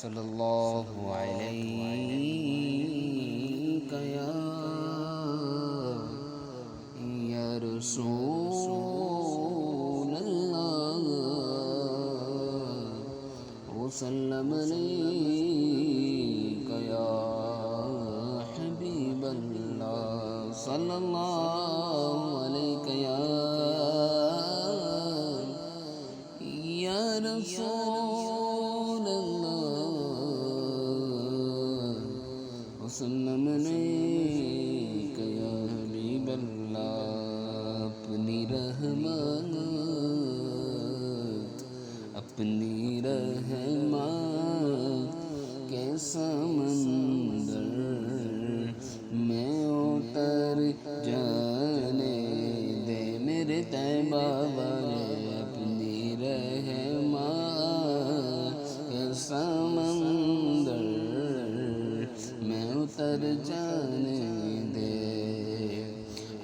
صلی اللہ علیہ یا رسول اللہ وسلم علیک یا حبیب اللہ صلی اللہ علیہ یا رسول اللہ وسلم علیک یا حبیب اللہ اپنی رحمت کے سمندر میں اتر جانے دے میرے طیبہ والے اپنی رحمت کے سمندر میں اتر جانے دے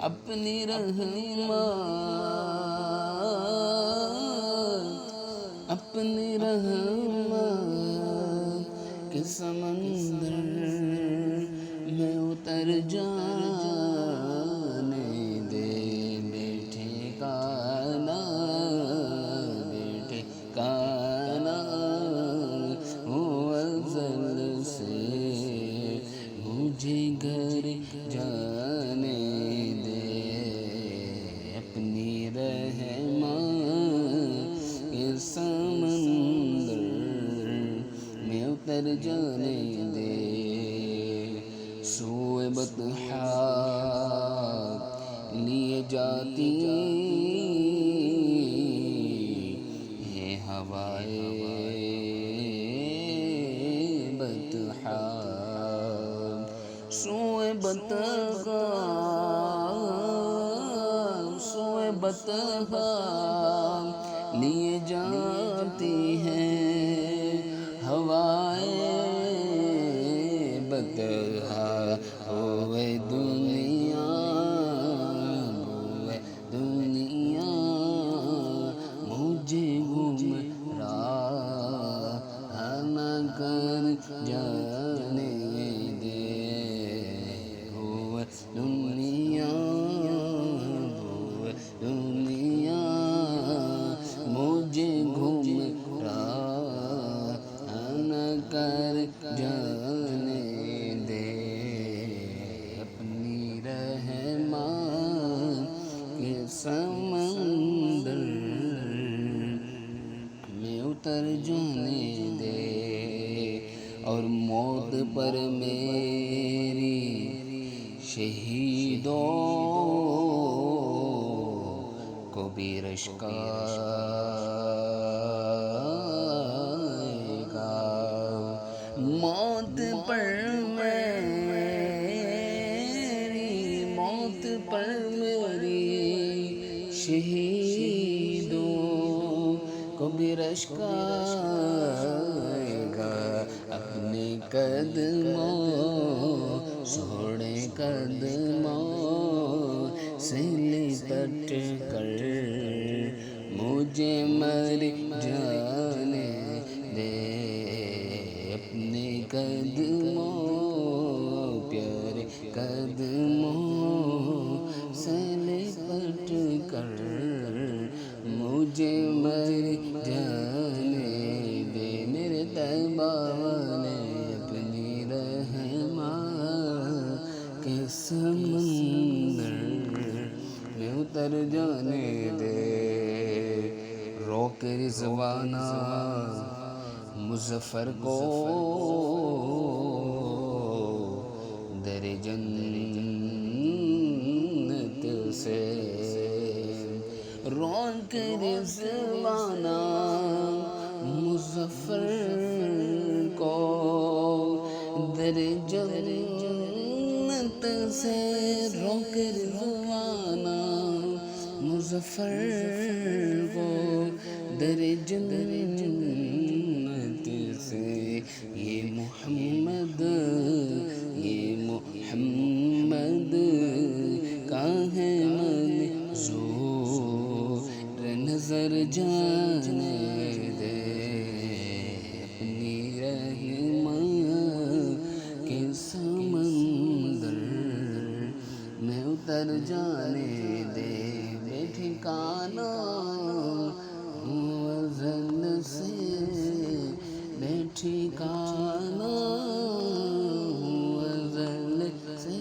اپنی رحمت کے سمندر میں اتر جانے دے بیٹھے کانا ہو ازل سے مجھے گھر جانے دے اپنی رحمت کے سمندر میں اتر جانے دے سوئے بطحا لیے جاتی ہے ہوائے بطحا سوئے بطحا لیے جاتی ہیں ہوائے بطحا ہوئے دنیا مجھے گمراہ نہ کر جانے دے ہوئے دنیا مجھے گمراہ نہ کر جانے دے اپنی رحمت کے سمندر میں اتر جانے دے اور موت پر میری شہیدوں کو بھی رشک آئے گا موت پر میری شہیدوں کو بھی رشک آئے گا اپنے قدموں سوڑے قدموں سے لپٹ کر مجھے مر جانے دے اپنے قدموں پیارے قدموں سے لپٹ کر مجھے مر جانے دے میرے طیبہ والے اپنی رحمت کے سمندر میں اتر جانے دے روک رضوانہ مظفر کو در جنت سے روک رضوانہ مظفر کو در جنت سے روک رضوانہ مظفر کو در جنت سے یہ محمد کا ہے منظور نظر جانے دے اپنی رحماں کے سمندر میں اتر جانے دے بے ٹھکانہ وزن سے بے ٹھکانہ وزن سے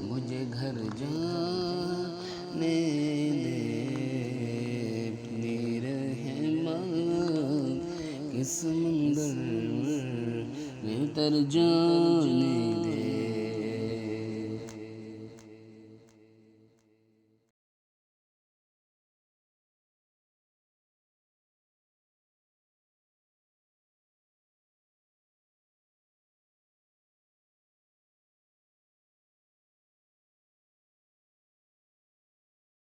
مجھے گھر جانے دے اپنی رحماں کے سمندر میں اتر جانے